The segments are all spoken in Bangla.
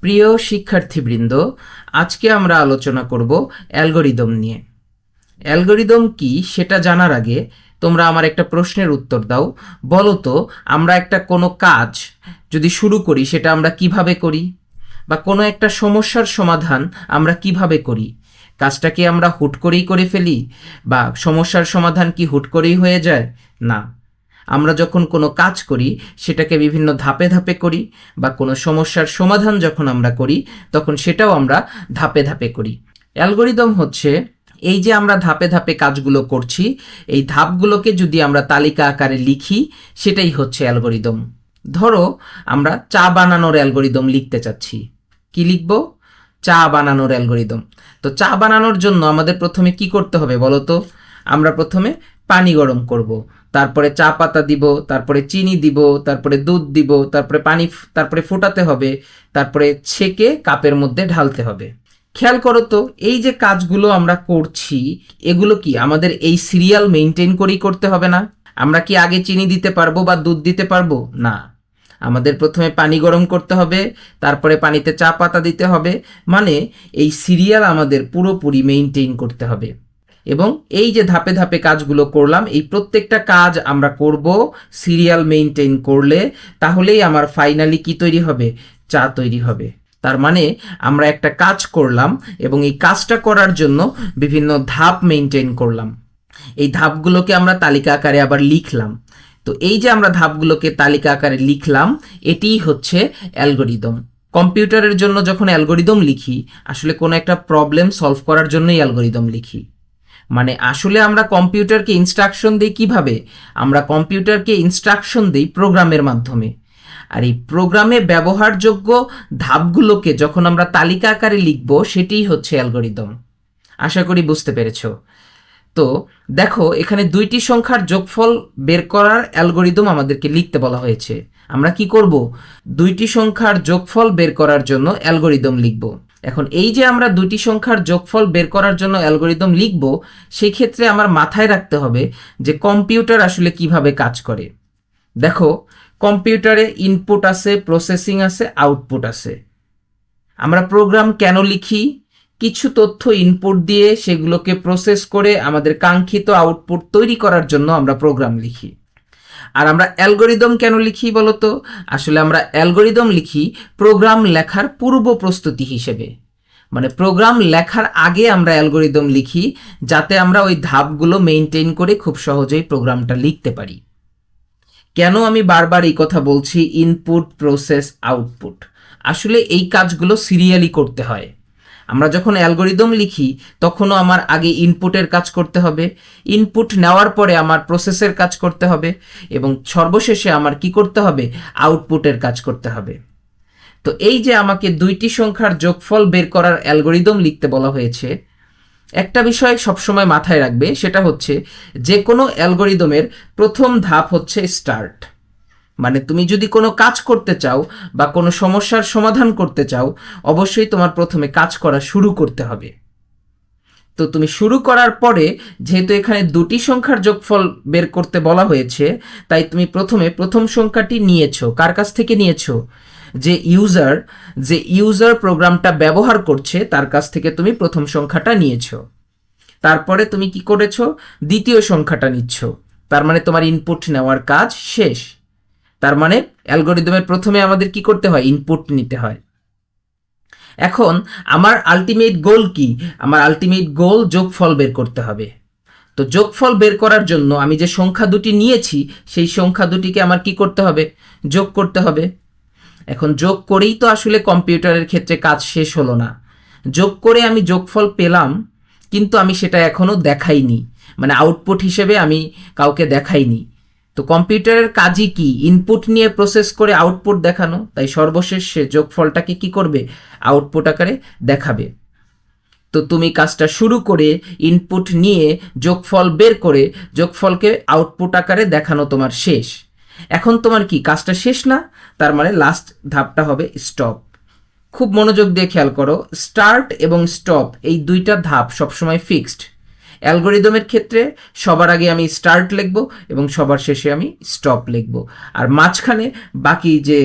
প্রিয় শিক্ষার্থীবৃন্দ, আজকে আমরা আলোচনা করব অ্যালগরিদম নিয়ে। অ্যালগরিদম কি সেটা জানার আগে তোমরা আমার একটা প্রশ্নের উত্তর দাও। বলো তো, আমরা একটা কোনো কাজ যদি শুরু করি সেটা আমরা কিভাবে করি, বা কোনো একটা সমস্যার সমাধান আমরা কিভাবে করি? কাজটা কি আমরা হুট করেই করে ফেলি, বা সমস্যার সমাধান কি হুট করেই হয়ে যায়? না, আমরা যখন কোনো কাজ করি সেটাকে বিভিন্ন ধাপে ধাপে করি, বা কোনো সমস্যার সমাধান যখন আমরা করি তখন সেটাও আমরা ধাপে ধাপে করি। অ্যালগরিদম হচ্ছে এই যে আমরা ধাপে ধাপে কাজগুলো করছি, এই ধাপগুলোকে যদি আমরা তালিকা আকারে লিখি সেটাই হচ্ছে অ্যালগরিদম। ধরো আমরা চা বানানোর অ্যালগরিদম লিখতে চাচ্ছি। কি লিখব? চা বানানোর অ্যালগরিদম। তো চা বানানোর জন্য আমাদের প্রথমে কি করতে হবে বলো তো? আমরা প্রথমে পানি গরম করব, তারপরে চা পাতা দিব, তারপরে চিনি দিব, তারপরে দুধ দিব, তারপরে পানি, তারপরে ফোটাতে হবে, তারপরে ছেঁকে কাপের মধ্যে ঢালতে হবে। খেয়াল করো তো, এই যে কাজগুলো আমরা করছি এগুলো কি আমাদের এই সিরিয়াল মেনটেন করেই করতে হবে না? আমরা কি আগে চিনি দিতে পারবো বা দুধ দিতে পারবো? না, আমাদের প্রথমে পানি গরম করতে হবে, তারপরে পানিতে চা পাতা দিতে হবে। মানে এই সিরিয়াল আমাদের পুরোপুরি মেনটেন করতে হবে। এবং এই যে ধাপে ধাপে কাজগুলো করলাম, এই প্রত্যেকটা কাজ আমরা করব সিরিয়াল মেনটেন করলে, তাহলেই আমার ফাইনালি কি তৈরি হবে? চা তৈরি হবে। তার মানে আমরা একটা কাজ করলাম এবং এই কাজটা করার জন্য বিভিন্ন ধাপ মেনটেন করলাম। এই ধাপগুলোকে আমরা তালিকা আকারে আবার লিখলাম। তো এই যে আমরা ধাপগুলোকে তালিকা আকারে লিখলাম, এটিই হচ্ছে অ্যালগরিদম। কম্পিউটারের জন্য যখন অ্যালগরিদম লিখি, আসলে কোনো একটা প্রবলেম সলভ করার জন্যই অ্যালগরিদম লিখি। মানে আসলে আমরা কম্পিউটারকে ইনস্ট্রাকশন দিই কিভাবে? আমরা কম্পিউটারকে ইনস্ট্রাকশন দিই প্রোগ্রামের মাধ্যমে। আর এই প্রোগ্রামে ব্যবহারযোগ্য ধাপগুলোকে যখন আমরা তালিকা আকারে লিখব, সেটিই হচ্ছে অ্যালগরিদম। আশা করি বুঝতে পেরেছো। তো দেখো, এখানে দুইটি সংখ্যার যোগফল বের করার অ্যালগরিদম আমাদেরকে লিখতে বলা হয়েছে। আমরা কি করব? দুইটি সংখ্যার যোগফল বের করার জন্য অ্যালগরিদম লিখব। এখন এই যে আমরা দুইটি সংখ্যার যোগফল বের করার জন্য অ্যালগরিদম লিখব, সেই ক্ষেত্রে আমার মাথায় রাখতে হবে যে কম্পিউটার আসলে কিভাবে কাজ করে। দেখো, কম্পিউটারে ইনপুট আছে, প্রসেসিং আছে, আউটপুট আছে। আমরা প্রোগ্রাম কেন লিখি? কিছু তথ্য ইনপুট দিয়ে সেগুলোকে প্রসেস করে আমাদের কাঙ্ক্ষিত আউটপুট তৈরি করার জন্য আমরা প্রোগ্রাম লিখি। আর আমরা অ্যালগরিদম কেন লিখি বলতো? আসলে আমরা অ্যালগরিদম লিখি প্রোগ্রাম লেখার পূর্ব প্রস্তুতি হিসেবে। মানে প্রোগ্রাম লেখার আগে আমরা অ্যালগরিদম লিখি, যাতে আমরা ওই ধাপগুলো মেনটেন করে খুব সহজেই প্রোগ্রামটা লিখতে পারি। কেন আমি বারবার এই কথা বলছি ইনপুট, প্রসেস, আউটপুট? আসলে এই কাজগুলো সিরিয়ালি করতে হয়। আমরা যখন অ্যালগরিদম লিখি তখনও আমার আগে ইনপুটের কাজ করতে হবে, ইনপুট নেওয়ার পরে আমার প্রসেসের কাজ করতে হবে, এবং সর্বশেষে আমার কি করতে হবে? আউটপুটের কাজ করতে হবে। তো এই যে আমাকে দুইটি সংখ্যার যোগফল বের করার অ্যালগরিদম লিখতে বলা হয়েছে, একটা বিষয় সবসময় মাথায় রাখবে, সেটা হচ্ছে যে কোনো অ্যালগরিদমের প্রথম ধাপ হচ্ছে স্টার্ট। মানে তুমি যদি কোনো কাজ করতে চাও বা কোনো সমস্যার সমাধান করতে চাও, অবশ্যই তোমার প্রথমে কাজ করা শুরু করতে হবে। তো তুমি শুরু করার পরে, যেহেতু এখানে দুটি সংখ্যার যোগফল বের করতে বলা হয়েছে, তাই তুমি প্রথমে প্রথম সংখ্যাটি নিয়েছো। কার কাছ থেকে নিয়েছো? যে ইউজার প্রোগ্রামটা ব্যবহার করছে তার কাছ থেকে তুমি প্রথম সংখ্যাটা নিয়েছো। তারপরে তুমি কি করেছো? দ্বিতীয় সংখ্যাটা নিচ্ছ। তার মানে তোমার ইনপুট নেওয়ার কাজ শেষ। তার মানে অ্যালগরিদমের প্রথমে আমাদের কি করতে হয়? ইনপুট নিতে হয়। এখন আমার আলটিমেট গোল কি? আমার আলটিমেট গোল যোগফল বের করতে হবে। তো যোগফল বের করার জন্য আমি যে সংখ্যা দুটি নিয়েছি, সেই সংখ্যা দুটিকে আমার কি করতে হবে? যোগ করতে হবে। এখন যোগ করেই তো আসলে কম্পিউটারের ক্ষেত্রে কাজ শেষ হলো না। যোগ করে আমি যোগফল পেলাম, কিন্তু আমি সেটা এখনো দেখাইনি। মানে আউটপুট হিসেবে আমি কাউকে দেখাইনি। তো কম্পিউটারের কাজই কি? ইনপুট নিয়ে প্রসেস করে আউটপুট দেখানো। তাই সর্বশেষ সে যোগফলটাকে কি করবে? আউটপুট আকারে দেখাবে। তো তুমি কাজটা শুরু করে ইনপুট নিয়ে যোগফল বের করে যোগফলকে আউটপুট আকারে দেখানো তোমার শেষ। এখন তোমার কি কাজটা শেষ না? তার মানে লাস্ট ধাপটা হবে স্টপ। খুব মনোযোগ দিয়ে খেয়াল করো, স্টার্ট এবং স্টপ এই দুইটা ধাপ সবসময় ফিক্সড। অ্যালগরিদমের ক্ষেত্রে সবার আগে আমি স্টার্ট লিখব এবং সবার শেষে আমি স্টপ লিখব। আর মাঝখানে বাকি যে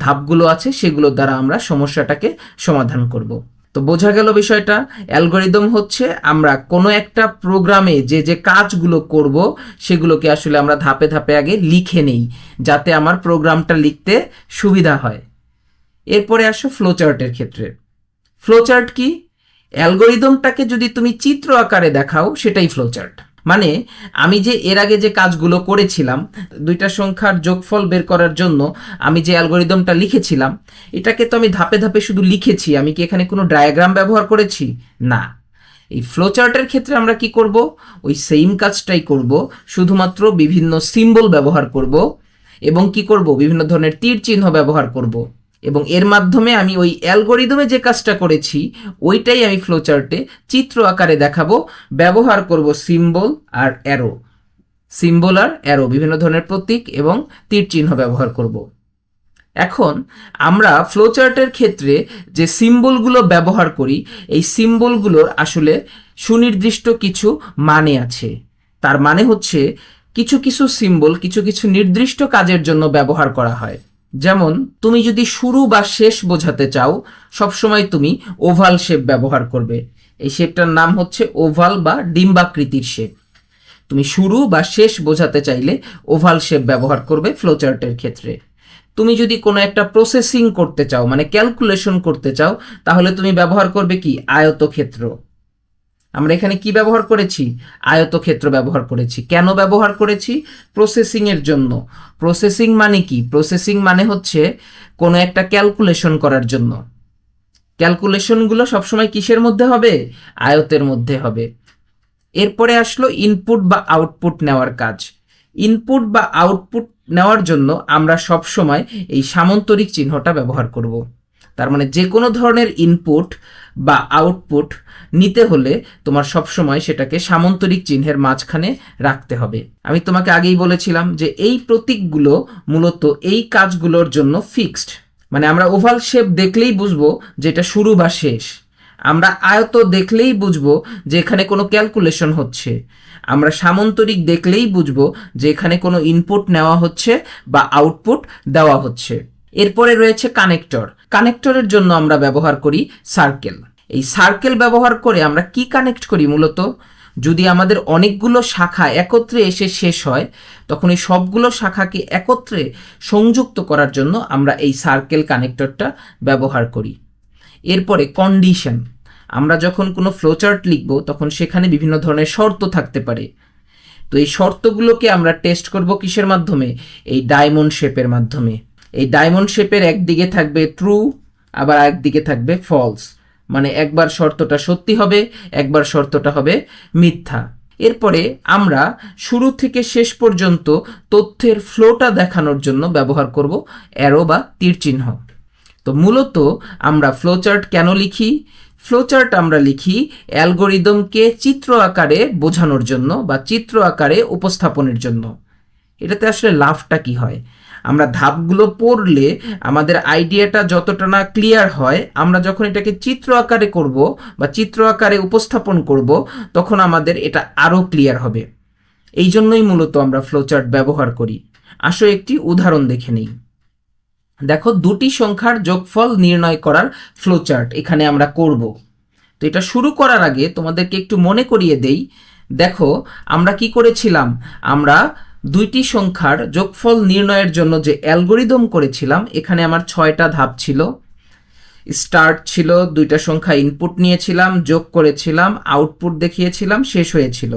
ধাপগুলো আছে সেগুলোর দ্বারা আমরা সমস্যাটাকে সমাধান করব। তো বোঝা গেল বিষয়টা। অ্যালগরিদম হচ্ছে আমরা কোনো একটা প্রোগ্রামে যে যে কাজগুলো করব সেগুলোকে আসলে আমরা ধাপে ধাপে আগে লিখে নেই, যাতে আমার প্রোগ্রামটা লিখতে সুবিধা হয়। এরপরে আসো ফ্লোচার্টের ক্ষেত্রে। ফ্লোচার্ট কি? অ্যালগরিদমটাকে যদি তুমি চিত্র আকারে দেখাও সেটাই ফ্লোচার্ট। মানে আমি যে এর আগে যে কাজগুলো করেছিলাম, দুইটা সংখ্যার যোগফল বের করার জন্য আমি যে অ্যালগরিদমটা লিখেছিলাম, এটাকে তো আমি ধাপে ধাপে শুধু লিখেছি, আমি কি এখানে কোনো ডায়াগ্রাম ব্যবহার করেছি? না। এই ফ্লোচার্টের ক্ষেত্রে আমরা কি করব? ওই সেম কাজটাই করব, শুধুমাত্র বিভিন্ন সিম্বল ব্যবহার করব এবং কি করব, বিভিন্ন ধরনের তীর চিহ্ন ব্যবহার করব, এবং এর মাধ্যমে আমি ওই অ্যালগরিদমে যে কাজটা করেছি ওইটাই আমি ফ্লোচার্টে চিত্র আকারে দেখাবো। ব্যবহার করব সিম্বল আর অ্যারো, সিম্বল আর অ্যারো, বিভিন্ন ধরনের প্রতীক এবং তীর চিহ্ন ব্যবহার করব। এখন আমরা ফ্লোচার্টের ক্ষেত্রে যে সিম্বলগুলো ব্যবহার করি, এই সিম্বলগুলোর আসলে সুনির্দিষ্ট কিছু মানে আছে। তার মানে হচ্ছে কিছু কিছু সিম্বল কিছু কিছু নির্দিষ্ট কাজের জন্য ব্যবহার করা হয়। যেমন তুমি যদি শুরু বা শেষ বোঝাতে চাও, সবসময় তুমি ওভাল শেপ ব্যবহার করবে। এই শেপটার নাম হচ্ছে ওভাল বা ডিম্বাকৃতির শেপ। তুমি শুরু বা শেষ বোঝাতে চাইলে ওভাল শেপ ব্যবহার করবে ফ্লোচার্টের ক্ষেত্রে। তুমি যদি কোনো একটা প্রসেসিং করতে চাও, মানে ক্যালকুলেশন করতে চাও, তাহলে তুমি ব্যবহার করবে কি? আয়তক্ষেত্র। আমরা এখানে কি ব্যবহার করেছি? আয়তক্ষেত্র ব্যবহার করেছি। কেন ব্যবহার করেছি? প্রসেসিং এর জন্য। প্রসেসিং মানে কি? প্রসেসিং মানে হচ্ছে কোনো একটা ক্যালকুলেশন করার জন্য। ক্যালকুলেশনগুলো সবসময় কিসের মধ্যে হবে? আয়তের মধ্যে হবে। এরপরে আসলো ইনপুট বা আউটপুট নেওয়ার কাজ। ইনপুট বা আউটপুট নেওয়ার জন্য আমরা সবসময় এই সামন্তরিক চিহ্নটা ব্যবহার করব। তার মানে যে কোনো ধরনের ইনপুট বা আউটপুট নিতে হলে তোমার সবসময় সেটাকে সামন্তরিক চিহ্নের মাঝখানে রাখতে হবে। আমি তোমাকে আগেই বলেছিলাম যে এই প্রতীকগুলো মূলত এই কাজগুলোর জন্য ফিক্সড। মানে আমরা ওভাল শেপ দেখলেই বুঝবো যে এটা শুরু বা শেষ। আমরা আয়ত দেখলেই বুঝবো যে এখানে কোনো ক্যালকুলেশন হচ্ছে। আমরা সামন্তরিক দেখলেই বুঝবো যে এখানে কোনো ইনপুট নেওয়া হচ্ছে বা আউটপুট দেওয়া হচ্ছে। এরপরে রয়েছে কানেক্টর। কানেক্টরের জন্য আমরা ব্যবহার করি সার্কেল। এই সার্কেল ব্যবহার করে আমরা কি কানেক্ট করি? মূলত যদি আমাদের অনেকগুলো শাখা একত্রে এসে শেষ হয়, তখন এই সবগুলো শাখাকে একত্রে সংযুক্ত করার জন্য আমরা এই সার্কেল কানেক্টরটা ব্যবহার করি। এরপরে কন্ডিশন। আমরা যখন কোনো ফ্লোচার্ট লিখব তখন সেখানে বিভিন্ন ধরনের শর্ত থাকতে পারে। তো এই শর্তগুলোকে আমরা টেস্ট করব কিসের মাধ্যমে? এই ডায়মন্ড শেপের মাধ্যমে। এই ডায়মন্ড শেপের একদিকে থাকবে ট্রু, আবার একদিকে থাকবে ফলস। মানে একবার শর্তটা সত্যি হবে, একবার শর্তটা হবে মিথ্যা। এরপরে আমরা শুরু থেকে শেষ পর্যন্ত তথ্যের ফ্লোটা দেখানোর জন্য ব্যবহার করব অ্যারো বা তীর চিহ্ন। তো মূলত আমরা ফ্লোচার্ট কেন লিখি? ফ্লোচার্ট আমরা লিখি অ্যালগরিদমকে চিত্র আকারে বোঝানোর জন্য বা চিত্র আকারে উপস্থাপনের জন্য। এটাতে আসলে লাভটা কি হয়? আমরা ধাপগুলো পড়লে আমাদের আইডিয়াটা যতটা না ক্লিয়ার হয়, আমরা যখন এটাকে চিত্র আকারে করব বা চিত্র আকারে উপস্থাপন করব, তখন আমাদের এটা আরও ক্লিয়ার হবে। এই জন্যই মূলত আমরা ফ্লোচার্ট ব্যবহার করি। আসো একটি উদাহরণ দেখে নিই। দেখো, দুটি সংখ্যার যোগফল নির্ণয় করার ফ্লোচার্ট এখানে আমরা করব। তো এটা শুরু করার আগে তোমাদেরকে একটু মনে করিয়ে দেই। দেখো, আমরা কি করেছিলাম? আমরা দুইটি সংখ্যার যোগফল নির্ণয়ের জন্য যে অ্যালগরিদম করেছিলাম, এখানে আমার 6টা ধাপ ছিল। স্টার্ট ছিল, দুইটা সংখ্যা ইনপুট নিয়েছিলাম, যোগ করেছিলাম, আউটপুট দেখিয়েছিলাম, শেষ হয়েছিল।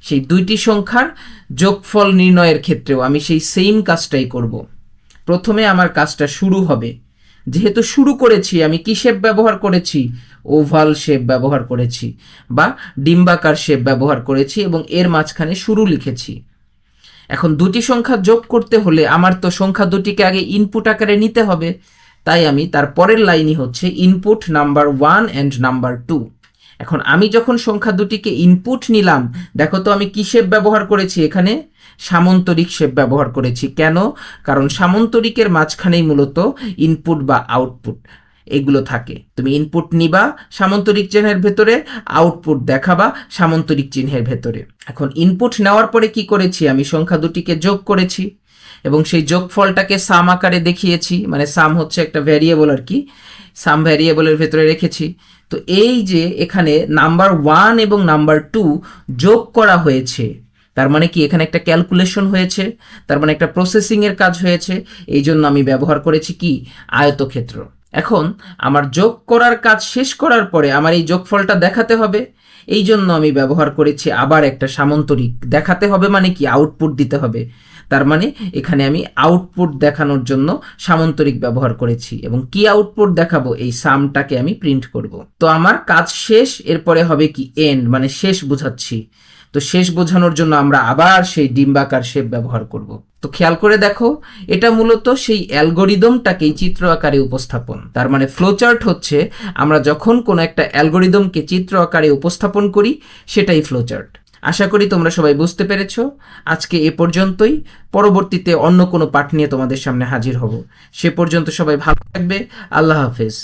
সেই দুইটি সংখ্যার যোগফল নির্ণয়ের ক্ষেত্রেও আমি সেই সেম কাজটাই করব। প্রথমে আমার কাজটা শুরু হবে। যেহেতু শুরু করেছি, আমি কি শেপ ব্যবহার করেছি? ওভাল শেপ ব্যবহার করেছি বা ডিম্বাকার শেপ ব্যবহার করেছি এবং এর মাঝখানে শুরু লিখেছি। এখন দুটি সংখ্যা যোগ করতে হলে আমার তো সংখ্যা দুটিকে আগে ইনপুট আকারে নিতে হবে। তাই আমি তার পরের লাইনই হচ্ছে ইনপুট নাম্বার 1 অ্যান্ড নাম্বার 2। এখন আমি যখন সংখ্যা দুটিকে ইনপুট নিলাম, দেখো তো আমি কি শেপ ব্যবহার করেছি? এখানে সামন্তরিক শেপ ব্যবহার করেছি। কেন? কারণ সামন্তরিকের মাঝখানেই মূলত ইনপুট বা আউটপুট এগুলো থাকে। তুমি ইনপুট নিবা সামন্তরিক চিহ্নের ভেতরে, আউটপুট দেখাবা সামন্তরিক চিহ্নের ভেতরে। এখন ইনপুট নেওয়ার পরে কি করেছি? আমি সংখ্যা দুটিকে যোগ করেছি। এবং সেই যোগফলটাকে সাম আকারে দেখিয়েছি, মানে সাম হচ্ছে একটা ভ্যারিয়েবল আর কি, সাম ভ্যারিয়েবলের ভেতরে রেখেছি। তো এই যে এখানে নাম্বার 1 এবং নাম্বার 2 যোগ করা হয়েছে, তার মানে কি এখানে একটা ক্যালকুলেশন হয়েছে, তার মানে একটা প্রসেসিংয়ের কাজ হয়েছে, এই জন্য আমি ব্যবহার করেছি কি আয়তক্ষেত্র। এখন আমার যোগ করার কাজ শেষ করার পরে আমার এই যোগফলটা দেখাতে হবে, এই জন্য আমি ব্যবহার করেছি আবার একটা সামান্তরিক। দেখাতে হবে মানে কি আউটপুট দিতে হবে, তার মানে এখানে আমি আউটপুট দেখানোর জন্য সামান্তরিক ব্যবহার করেছি। এবং কি আউটপুট দেখাবো, এই সামটাকে আমি প্রিন্ট করব। তো আমার কাজ শেষ, এরপরে হবে কি এন্ড, মানে শেষ বোঝাচ্ছি। তো শেষ বোঝানোর জন্য আমরা আবার সেই ডিম্বাকার শেপ ব্যবহার করব। তো খেয়াল করে দেখো, এটা মূলত সেই অ্যালগোরিদমটাকেই চিত্র আকারে উপস্থাপন। তার মানে ফ্লোচার্ট হচ্ছে আমরা যখন কোনো একটা অ্যালগোরিদমকে চিত্র আকারে উপস্থাপন করি, সেটাই ফ্লোচার্ট। আশা করি তোমরা সবাই বুঝতে পেরেছো। আজকে এ পর্যন্তই, পরবর্তীতে অন্য কোনো পাঠ নিয়ে তোমাদের সামনে হাজির হব। সে পর্যন্ত সবাই ভালো থাকবে। আল্লাহ হাফেজ।